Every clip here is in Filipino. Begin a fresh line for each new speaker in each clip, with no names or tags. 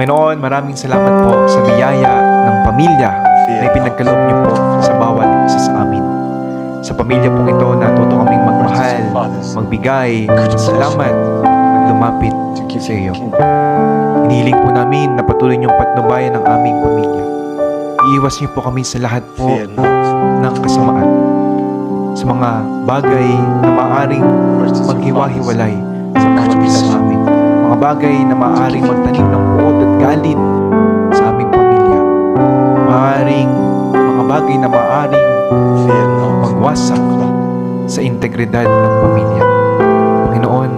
Panginoon, maraming salamat po sa biyaya ng pamilya na ipinagkaloob niyo po sa bawat isa sa amin. Sa pamilya pong ito, natuto kaming magmahal, magbigay, salamat, at lumapit sa iyo. Hinihiling po namin na patuloy niyong patnubayan ang aming pamilya. Iiwas niyo po kami sa lahat po ng kasamaan, sa mga bagay na maaaring maghiwa-hiwalay sa bawat isa sa amin. Mga bagay na maaaring magtanim ng puot at galit sa aming pamilya. Mga bagay na maaaring magwasak sa integridad ng pamilya. Panginoon,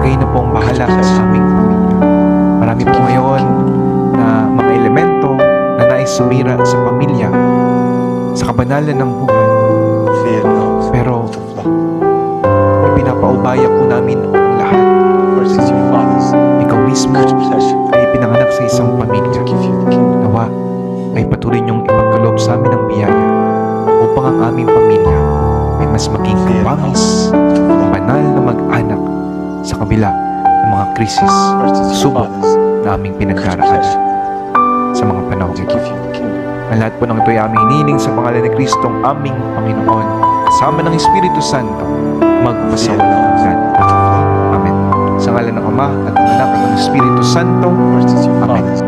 kayo na pong bahala sa aming pamilya. Marami po ngayon na mga elemento na nais sumira sa pamilya, sa kabanalan ng buhay. Pero ipinapaubaya po namin ang lahat. Ikaw mismo ay pinanganak sa isang pamilya. Nawa ay patuloy niyong ipagkaloob sa amin ang biyaya upang ang aming pamilya ay mas maging kawamis, banal na mag-anak sa kabila ng mga krisis, subok na aming pinagdaraanan sa mga panahon ito. Ang lahat po ng ito ay aming hinihiling sa pangalan ni Kristong aming Panginoon, kasama ng Espiritu Santo, magpasawalang. Amen. Sa ngalan ng Ama at ng Anak at ng Espiritu Santo. Amen.